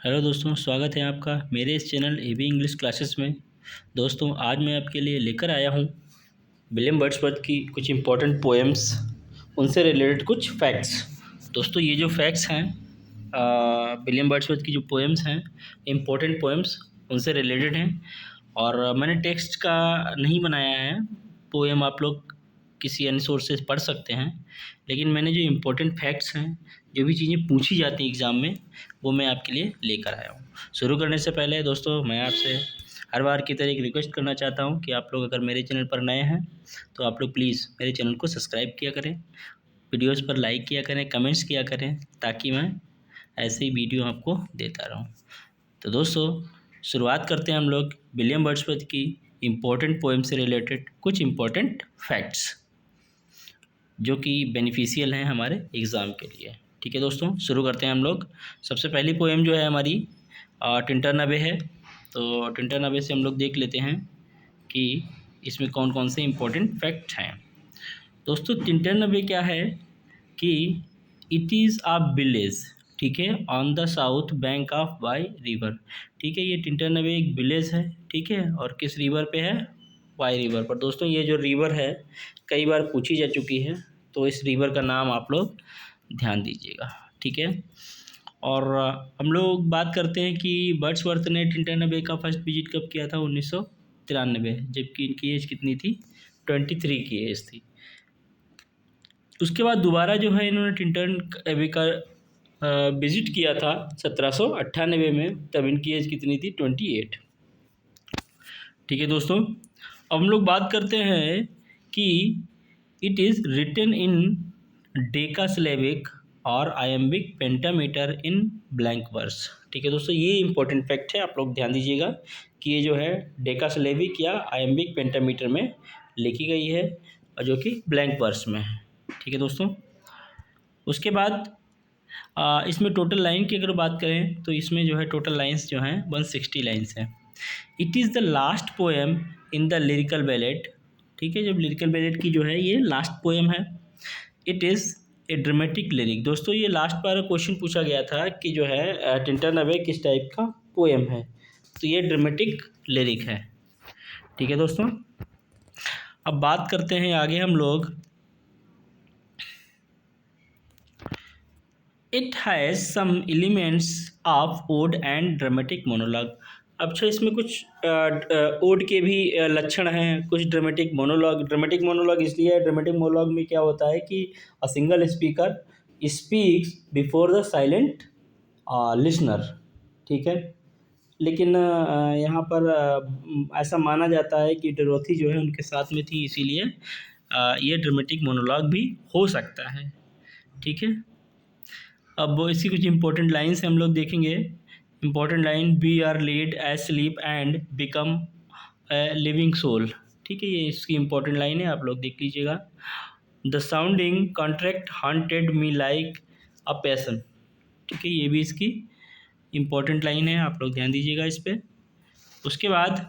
Hello दोस्तों, स्वागत है आपका मेरे इस चैनल एबी इंग्लिश क्लासेस में। दोस्तों, आज मैं आपके लिए लेकर आया हूँ विलियम वर्ड्सवर्थ की कुछ इम्पोर्टेंट पोएम्स, उनसे रिलेटेड कुछ फैक्ट्स। दोस्तों, ये जो फैक्ट्स हैं विलियम वर्ड्सवर्थ की जो पोएम्स हैं, इम्पोर्टेंट पोएम्स उनसे रिलेटेड हैं। और मैंने टेक्स्ट का नहीं बनाया है, पोएम आप लोग किसी अन्य सोर्स से पढ़ सकते हैं, लेकिन मैंने जो इम्पोर्टेंट फैक्ट्स हैं, जो भी चीज़ें पूछी जाती हैं एग्ज़ाम में, वो मैं आपके लिए लेकर आया हूँ। शुरू करने से पहले दोस्तों, मैं आपसे हर बार की तरह एक रिक्वेस्ट करना चाहता हूँ कि आप लोग अगर मेरे चैनल पर नए हैं तो आप लोग प्लीज़ मेरे चैनल को सब्सक्राइब किया करें, वीडियोस पर लाइक किया करें, कमेंट्स किया करें, ताकि मैं ऐसे ही वीडियो आपको देता रहूँ। तो दोस्तों, शुरुआत करते हैं हम लोग विलियम वर्ड्सवर्थ की इम्पोर्टेंट पोएम से रिलेटेड कुछ इम्पोर्टेंट फैक्ट्स, जो कि बेनिफिशियल हैं हमारे एग्ज़ाम के लिए। ठीक है दोस्तों, शुरू करते हैं हम लोग। सबसे पहली पोएम जो है हमारी टिंटरनबे है। तो टिंटरनबे से हम लोग देख लेते हैं कि इसमें कौन कौन से इम्पोर्टेंट फैक्ट हैं। दोस्तों, टिंटरनबे क्या है कि इट इज़ अ विलेज, ठीक है, on the south bank of Wye river. ठीक है, ये टिंटरनबे एक विलेज है, ठीक है, और किस रिवर पे है? वाई रिवर पर। दोस्तों, ये जो रिवर है कई बार पूछी जा चुकी है, तो इस रिवर का नाम आप लोग ध्यान दीजिएगा, ठीक है। और हम लोग बात करते हैं कि वर्ड्सवर्थ ने टिंटरनबे का फर्स्ट विजिट कब किया था? 1993, जबकि इनकी एज कितनी थी? 23 की एज थी। उसके बाद दोबारा जो है इन्होंने टिंटरनबे का विज़िट किया था 1798 में, तब इनकी एज कितनी थी? 28। ठीक है दोस्तों, अब हम लोग बात करते हैं कि it is written in decasyllabic और iambic pentameter in blank verse. ठीक है दोस्तों, ये इंपॉर्टेंट फैक्ट है, आप लोग ध्यान दीजिएगा कि ये जो है डेकासिलेबिक या आयम्बिक पेंटामीटर में लिखी गई है, और जो कि ब्लैंक वर्स में है। ठीक है दोस्तों, उसके बाद इसमें टोटल लाइन की अगर बात करें तो इसमें जो है टोटल लाइंस जो हैं 160 लाइंस हैं। It is the last poem in the lyrical ballot. ठीक है, जब लिरिकल बैलेट की जो है ये लास्ट पोएम है। It is a dramatic lyric. दोस्तों, ये लास्ट बार क्वेश्चन पूछा गया था कि जो है टिंटरनबे किस टाइप का पोएम है, तो ये ड्रामेटिक लिरिक है। ठीक है दोस्तों, अब बात करते हैं आगे हम लोग। It has some elements of ode and dramatic monologue. अच्छा, इसमें कुछ ओड के भी लक्षण हैं, कुछ ड्रामेटिक मोनोलॉग। ड्रामेटिक मोनोलॉग इसलिए है, ड्रामेटिक मोनोलॉग में क्या होता है कि a single speaker speaks before the silent listener. ठीक है, लेकिन यहाँ पर ऐसा माना जाता है कि डोरोथी जो है उनके साथ में थी, इसीलिए ये ड्रामेटिक मोनोलॉग भी हो सकता है। ठीक है, अब इसी कुछ इंपॉर्टेंट लाइन्स हम लोग देखेंगे। Important line, we are laid asleep and become a living soul. ठीक है, ये इसकी इंपॉर्टेंट लाइन है, आप लोग देख लीजिएगा। The sounding contract haunted me like a passion. ठीक है, ये भी इसकी इंपॉर्टेंट लाइन है, आप लोग ध्यान दीजिएगा इस पर। उसके बाद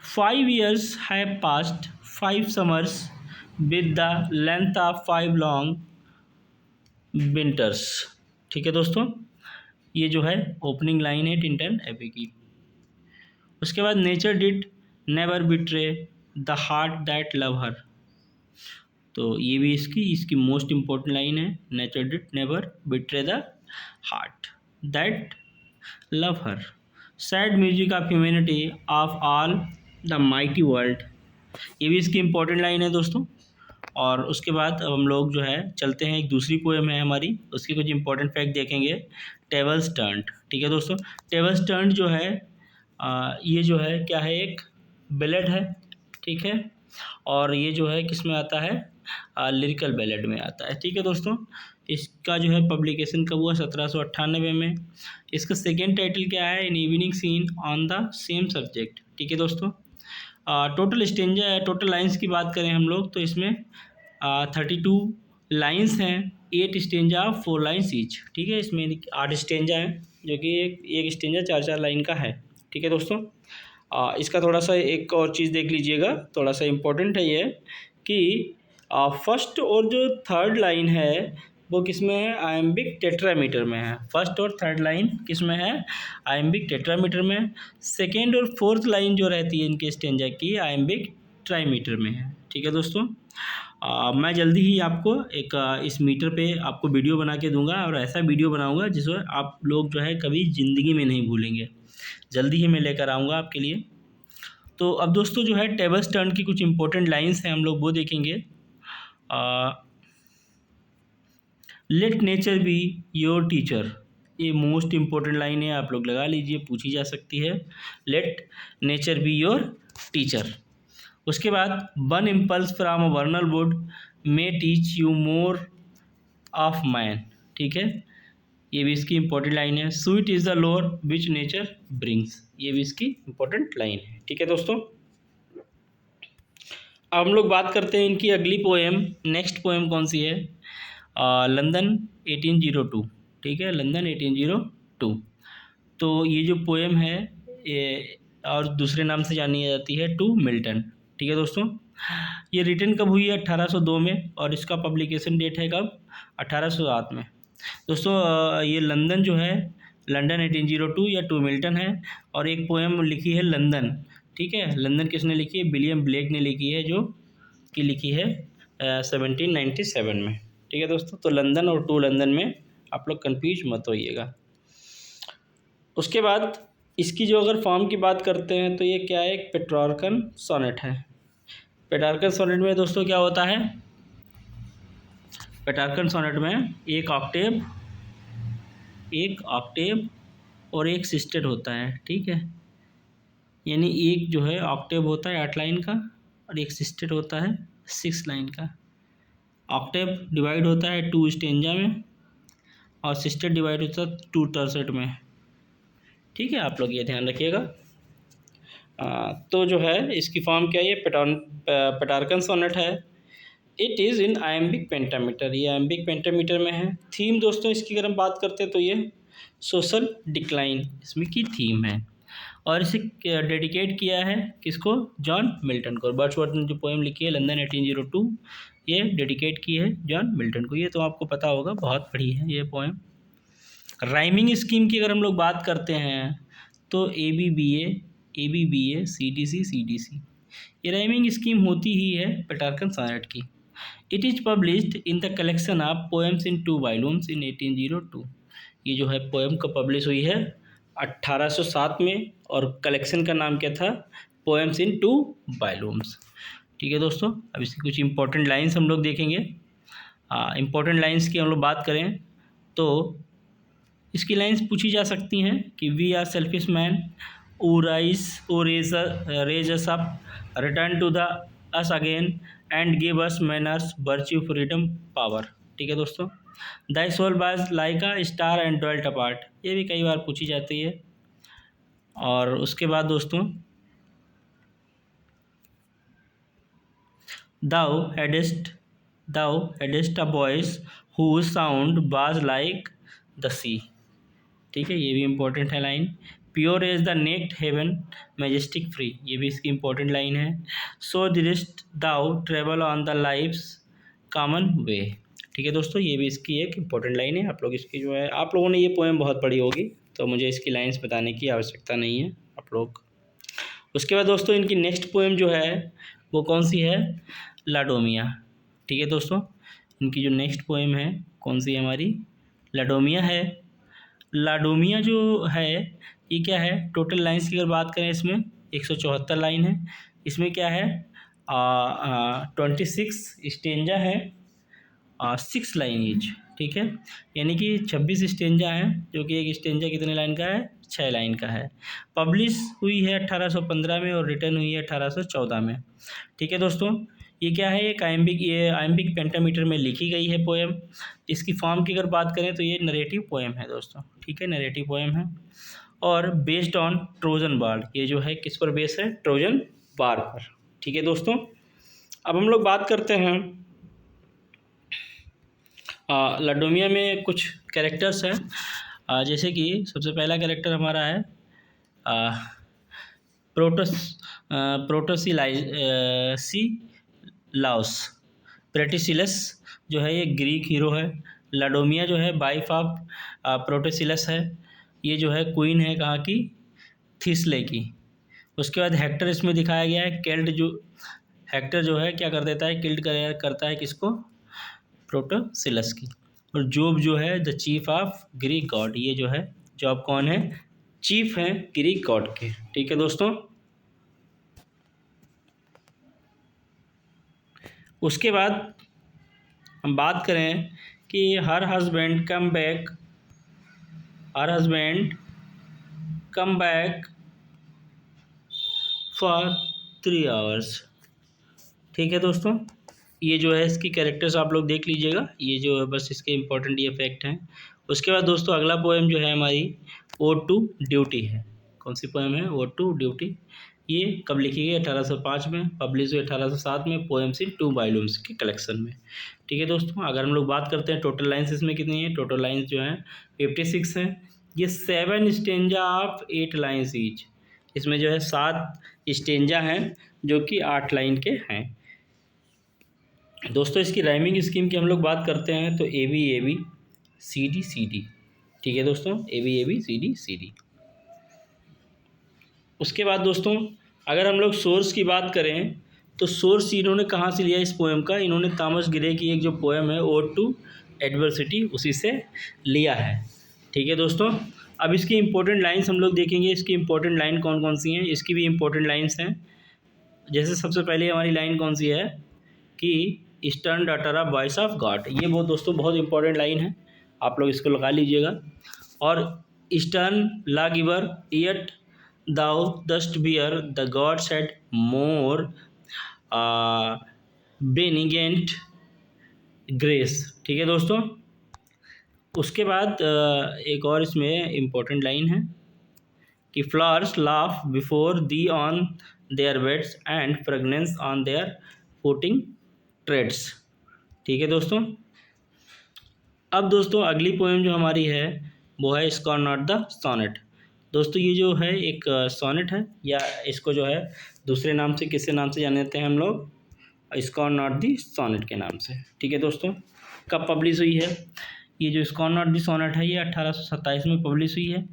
5 years have passed 5 summers with the length of 5 long winters। ठीक है दोस्तों, ये जो है ओपनिंग लाइन है टिंटरनबे की। उसके बाद nature did never betray the heart that love हर। तो ये भी इसकी मोस्ट इम्पोर्टेंट लाइन है, nature did never betray the heart that love her. Sad music of humanity of all the mighty world. ये भी इसकी इम्पोर्टेंट लाइन है दोस्तों। और उसके बाद अब हम लोग जो है चलते हैं, एक दूसरी पोएम है हमारी, उसके कुछ इंपॉर्टेंट फैक्ट देखेंगे। Tables turned. ठीक है दोस्तों, टेबल्स टर्न्ड जो है ये जो है क्या है? एक बैलेड है, ठीक है, और ये जो है किस में आता है? लिरिकल बैलेड में आता है। ठीक है दोस्तों, इसका जो है पब्लिकेशन कब हुआ? 1798 में। इसका सेकेंड टाइटल क्या है? An evening scene on the same subject. ठीक है दोस्तों, टोटल स्टेंजा है, टोटल लाइंस की बात करें हम लोग तो इसमें 32 लाइंस हैं, 8 स्टेंजा 4 लाइन्स ईच। ठीक है, इसमें 8 स्टेंजा हैं, जो कि एक स्टेंजा 4 लाइन का है। ठीक है दोस्तों, इसका थोड़ा सा एक और चीज़ देख लीजिएगा, थोड़ा सा इम्पोर्टेंट है ये कि फर्स्ट और जो थर्ड लाइन है वो किस में है, आयम्बिक टेट्रामीटर में है। फर्स्ट और थर्ड लाइन किस में है, आयम्बिक टेट्रामीटर में। सेकेंड और फोर्थ लाइन जो रहती है इनके स्टेंजा की, आयम्बिक ट्राईमीटर में है। ठीक है दोस्तों, मैं जल्दी ही आपको एक इस मीटर पे आपको वीडियो बना के दूंगा, और ऐसा वीडियो बनाऊंगा जिसमें आप लोग जो है कभी ज़िंदगी में नहीं भूलेंगे। जल्दी ही मैं लेकर आऊँगा आपके लिए। तो अब दोस्तों जो है टेबल्स टर्न की कुछ इंपॉर्टेंट लाइंस हैं, हम लोग वो देखेंगे। Let nature be your teacher, ये मोस्ट इम्पोर्टेंट लाइन है, आप लोग लगा लीजिए, पूछी जा सकती है। Let nature be your teacher. उसके बाद one impulse from a वर्नल would may teach you more of man. ठीक है, ये भी इसकी इंपॉर्टेंट लाइन है। स्वीट इज़ द लोर विच नेचर ब्रिंग्स, ये भी इसकी इंपॉर्टेंट लाइन है। ठीक है दोस्तों, अब हम लोग बात करते हैं इनकी अगली पोएम। नेक्स्ट पोएम कौन सी है, लंदन 1802। ठीक है, लंदन 1802। तो ये जो पोएम है ये और दूसरे नाम से जानी जाती है टू मिल्टन। ठीक है दोस्तों, ये रिटन कब हुई है, 1802 में, और इसका पब्लिकेशन डेट है कब, 1807 में। दोस्तों ये लंदन जो है, लंदन 1802 या टू मिल्टन है, और एक पोएम लिखी है लंदन। ठीक है, लंदन किसने लिखी है, विलियम ब्लेक ने लिखी है, जो कि लिखी है 1797 में। ठीक है दोस्तों, तो लंदन और टू लंदन में आप लोग कन्फ्यूज मत होइएगा। उसके बाद इसकी जो अगर फॉर्म की बात करते हैं तो ये क्या है, एक पेट्रार्कन सोनेट है। पेट्रार्कन सोनेट में दोस्तों क्या होता है, पेट्रार्कन सोनेट में एक ऑक्टेव और एक सिस्टेट होता है। ठीक है, यानी एक जो है ऑक्टेव होता है 8 लाइन का, और एक सिस्टेट होता है 6 लाइन का। ऑक्टेव डिवाइड होता है 2 स्टेंजा में, और सिस्टेट डिवाइड होता है 2 टर्सेट में। ठीक है, आप लोग ये ध्यान रखिएगा। तो जो है इसकी फॉर्म क्या है, ये पेट्रार्कन सोनेट है। It is in iambic pentameter, ये आयम्बिक पेंटामीटर में है। थीम दोस्तों इसकी अगर हम बात करते हैं तो ये सोशल डिक्लाइन इसमें की थीम है, और इसे डेडिकेट किया है किसको, जॉन मिल्टन को। वर्ड्सवर्थ ने जो पोएम लिखी है लंदन 1802, ये डेडिकेट की है जॉन मिल्टन को। ये तो आपको पता होगा, बहुत पढ़ी है ये पोएम। राइमिंग स्कीम की अगर हम लोग बात करते हैं तो ABBA CDC, ये राइमिंग स्कीम होती ही है पेट्रार्कन सोनेट की। It is published in the collection of poems in 2 volumes in 1802। ये जो है पोएम को पब्लिश हुई है 1807 में, और कलेक्शन का नाम क्या था, पोएम्स इन 2 वॉल्यूम्स। ठीक है दोस्तों, अब इसकी कुछ इंपॉर्टेंट लाइंस हम लोग देखेंगे। इंपॉर्टेंट लाइंस की हम लोग बात करें तो इसकी लाइंस पूछी जा सकती हैं कि we are selfish man who raise us up, return to the us again and give us manners, virtue, freedom, power। ठीक है दोस्तों, thy soul was like a star and dwelt apart, ये भी कई बार पूछी जाती है। और उसके बाद दोस्तों thou hadst a voice whose sound was like the sea। ठीक है, ये भी इम्पोर्टेंट है line. Pure as the naked heaven majestic free, ये भी इसकी इम्पोर्टेंट लाइन है। So didst thou travel on the life's common way. ठीक है दोस्तों, ये भी इसकी एक इम्पोर्टेंट लाइन है। आप लोग इसकी जो है, आप लोगों ने ये पोएम बहुत पढ़ी होगी, तो मुझे इसकी लाइन्स बताने की आवश्यकता नहीं है आप लोग। उसके बाद दोस्तों इनकी नेक्स्ट पोएम जो है वो कौन सी है, लाडोमिया। ठीक है दोस्तों, इनकी जो नेक्स्ट पोएम है कौन सी है हमारी, लाडोमिया है। लाडोमिया जो है ये क्या है, टोटल लाइंस की अगर बात करें इसमें 174 लाइन है। इसमें क्या है 26 स्टेंजा है, 6 लाइन ईच। ठीक है, यानी कि 26 स्टेंजा हैं, जो कि एक स्टेंजा कितने लाइन का है, 6 लाइन का है। पब्लिश हुई है 1815 में, और रिटर्न हुई है 1814 में। ठीक है दोस्तों, ये क्या है, एक आयम्बिक पेंटामीटर में लिखी गई है पोएम। इसकी फॉर्म की अगर बात करें तो ये नरेटिव पोएम है दोस्तों। ठीक है, नरेटिव पोएम है, और बेस्ड ऑन ट्रोजन वार, ये जो है किस पर बेस है, ट्रोजन वार पर। ठीक है दोस्तों, अब हम लोग बात करते हैं लाडोमिया में कुछ कैरेक्टर्स हैं। जैसे कि सबसे पहला कैरेक्टर हमारा है प्रोटोसिलाउस। प्रेटिसिलस जो है ये ग्रीक हीरो है, लाडोमिया जो है वाइफ ऑफ प्रोटोसिलस है, ये जो है क्वीन है कहाँ की, थिस्ले की। उसके बाद हेक्टर इसमें दिखाया गया है, केल्ट जो हेक्टर जो है क्या कर देता है, किल्ड करता है किसको, प्रोटोसिलस की। और जोब जो है the chief of Greek God, ये जो है जॉब कौन है, चीफ हैं ग्रीक गॉड के। ठीक है दोस्तों, उसके बाद हम बात करें कि her husband come back for 3 hours. ठीक है दोस्तों, ये जो है इसकी कैरेक्टर्स आप लोग देख लीजिएगा, ये जो है बस इसके इम्पोर्टेंट ये फैक्ट हैं। उसके बाद दोस्तों अगला पोएम जो है हमारी ओड टू ड्यूटी है। कौन सी पोएम है, ओड टू ड्यूटी। ये कब लिखी गई, 1805 में, पब्लिश हुई 1807 में, पोएम्स इन 2 वॉल्यूम्स के कलेक्शन में। ठीक है दोस्तों, अगर हम लोग बात करते हैं टोटल लाइन्स इसमें कितनी है, टोटल लाइन्स जो हैं 56 हैं। ये 7 स्टेंजा ऑफ 8 लाइन्स ईच, इसमें जो है 7 स्टेंजा हैं जो कि 8 लाइन के हैं। दोस्तों इसकी राइमिंग स्कीम की हम लोग बात करते हैं तो ए बी सी डी। ठीक है दोस्तों, ए बी सी डी। उसके बाद दोस्तों अगर हम लोग सोर्स की बात करें तो सोर्स इन्होंने कहाँ से लिया इस पोएम का, इन्होंने थॉमस ग्रे की एक जो पोएम है ओड टू एडवर्सिटी, उसी से लिया है। ठीक है दोस्तों, अब इसकी इंपॉर्टेंट लाइन्स हम लोग देखेंगे, इसकी इंपॉर्टेंट लाइन कौन कौन सी हैं, इसकी भी इंपॉर्टेंट लाइन्स हैं। जैसे सबसे पहले हमारी लाइन कौन सी है कि eastern daughter of voice of God, ये बहुत दोस्तों बहुत इंपॉर्टेंट लाइन है, आप लोग इसको लगा लीजिएगा। और eastern law giver yet thou dost bear the god said more benignant grace. ठीक है दोस्तों, उसके बाद एक और इसमें इम्पोर्टेंट लाइन है कि flowers laugh before thee on their beds and fragrance on their footing treads. ठीक है दोस्तों, अब दोस्तों अगली पोएम जो हमारी है वो है स्कॉर्न नॉट द सोनेट। दोस्तों ये जो है एक सोनेट है, या इसको जो है दूसरे नाम से किसके नाम से जाने जाते हैं हम लोग, स्कॉर्न नॉट दी सोनेट के नाम से। ठीक है दोस्तों, कब पब्लिश हुई है, ये जो स्कॉर्न नॉट दी सोनेट है ये 1827 में पब्लिश हुई है।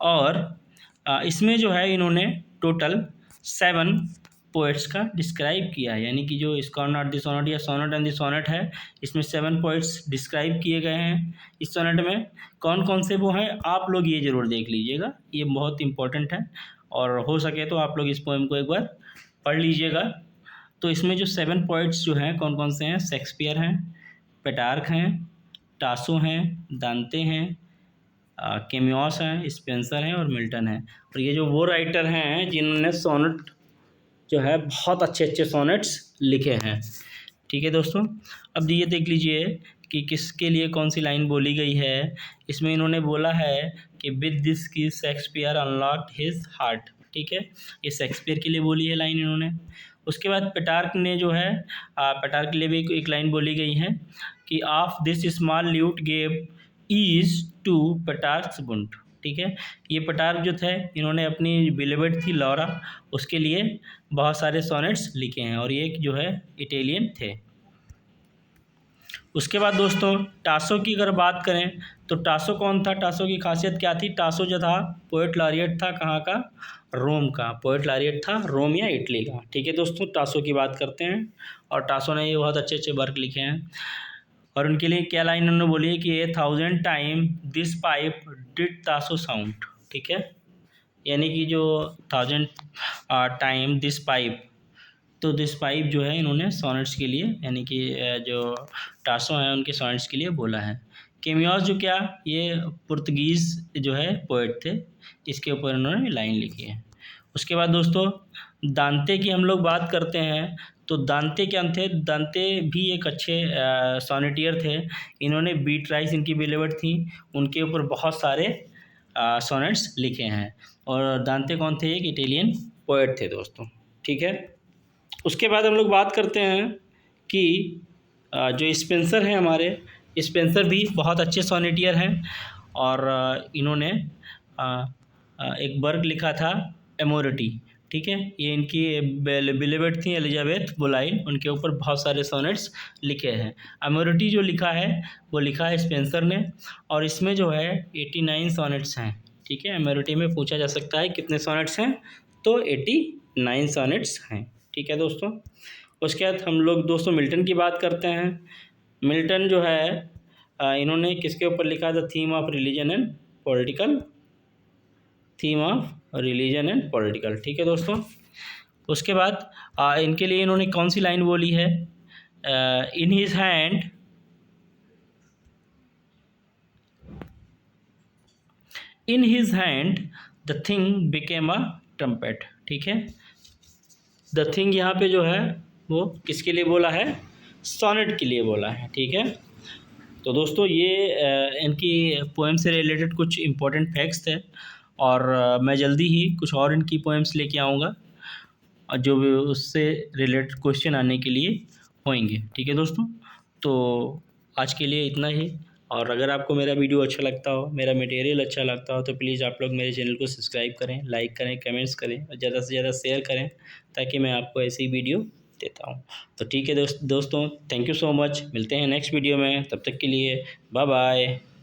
और इसमें जो है इन्होंने टोटल 7 पोइट्स का डिस्क्राइब किया है, यानी कि जो स्कॉर्न नॉट दी सोनेट या सोनेट एंड दी सोनेट है, इसमें 7 पोइट्स डिस्क्राइब किए गए हैं। इस सोनेट में कौन कौन से वो हैं आप लोग ये ज़रूर देख लीजिएगा, ये बहुत इंपॉर्टेंट है, और हो सके तो आप लोग इस पोएम को एक बार पढ़ लीजिएगा। तो इसमें जो 7 पोइट्स जो हैं कौन कौन से हैं, शेक्सपियर हैं, पेटार्क हैं, टासो हैं, दांते हैं, कैमियोस हैं, स्पेंसर हैं और मिल्टन हैं। और ये जो वो राइटर हैं जिन्होंने सोनेट जो है बहुत अच्छे अच्छे सोनेट्स लिखे हैं। ठीक है दोस्तों, अब ये देख लीजिए कि किसके लिए कौन सी लाइन बोली गई है। इसमें इन्होंने बोला है कि विद दिस की शेक्सपियर अनलॉक्ड हिज हार्ट। ठीक है, ये शेक्सपियर के लिए बोली है लाइन इन्होंने। उसके बाद पेटार्क ने जो है पेटार्क के लिए भी एक लाइन बोली गई है कि of this small lute gave ease to Petrarch's wound. ठीक है, ये पेटार्क जो थे इन्होंने अपनी बिलेवेड थी लौरा, उसके लिए बहुत सारे सोनेट्स लिखे हैं, और ये जो है इटालियन थे। उसके बाद दोस्तों टासो की अगर बात करें तो टासो कौन था, टासो की खासियत क्या थी, टासो जो था पोएट लॉरिएट था कहाँ का, रोम का पोएट लॉरिएट था, रोम या इटली का। ठीक है दोस्तों, टासो की बात करते हैं, और टासो ने ये बहुत अच्छे अच्छे वर्क लिखे हैं। और उनके लिए क्या लाइन उन्होंने बोली है कि 1000 time this pipe did Tasso sound. ठीक है, यानी कि जो 1000 टाइम दिस पाइप, तो दिस पाइप जो है इन्होंने सोनेट्स के लिए, यानी कि जो टासो हैं उनके सोनेट्स के लिए बोला है। कैमियोस जो क्या, ये पुर्तगीज़ जो है पोएट थे, इसके ऊपर उन्होंने लाइन लिखी है। उसके बाद दोस्तों दांते की हम लोग बात करते हैं तो दांते क्या थे, दांते भी एक अच्छे सोनेटियर थे। इन्होंने बीट्राइस इनकी बिलेवेड थी, उनके ऊपर बहुत सारे सोनेट्स लिखे हैं। और दांते कौन थे, एक इटालियन पोएट थे दोस्तों। ठीक है, उसके बाद हम लोग बात करते हैं कि जो स्पेंसर हैं हमारे, स्पेंसर भी बहुत अच्छे सोनेटियर हैं, और इन्होंने एक वर्क लिखा था एमोरिटी। ठीक ठीक है। ये इनकी बिलीवेड थी एलिजाबेथ बोलाइन, उनके ऊपर बहुत सारे सोनेट्स लिखे हैं। अमोरिटी जो लिखा है वो लिखा है स्पेंसर ने, और इसमें जो है 89 सोनेट्स हैं। ठीक है, अमोरिटी में पूछा जा सकता है कितने सोनेट्स हैं, तो 89 सोनेट्स हैं। ठीक है दोस्तों। उसके बाद हम लोग दोस्तों मिल्टन की बात करते हैं। मिल्टन जो है इन्होंने किसके ऊपर लिखा था, theme of religion and political, theme of religion and political. ठीक है दोस्तों। उसके बाद इनके लिए इन्होंने कौन सी लाइन बोली है, in his hand in his hand the thing became a trumpet. ठीक है, द थिंग यहाँ पे जो है वो किसके लिए बोला है, सोनेट के लिए बोला है। ठीक है, तो दोस्तों ये इनकी पोएम से रिलेटेड कुछ इम्पोर्टेंट फैक्ट्स थे, और मैं जल्दी ही कुछ और इनकी पोएम्स लेके आऊँगा और जो भी उससे रिलेटेड क्वेश्चन आने के लिए होंगे। ठीक है दोस्तों, तो आज के लिए इतना ही। और अगर आपको मेरा वीडियो अच्छा लगता हो, मेरा मटेरियल अच्छा लगता हो, तो प्लीज़ आप लोग मेरे चैनल को सब्सक्राइब करें, लाइक करें, कमेंट्स करें और ज़्यादा से ज़्यादा शेयर करें, ताकि मैं आपको ऐसी वीडियो देता हूँ। तो ठीक है दोस्तों, थैंक यू सो मच। मिलते हैं नेक्स्ट वीडियो में, तब तक के लिए बाय बाय।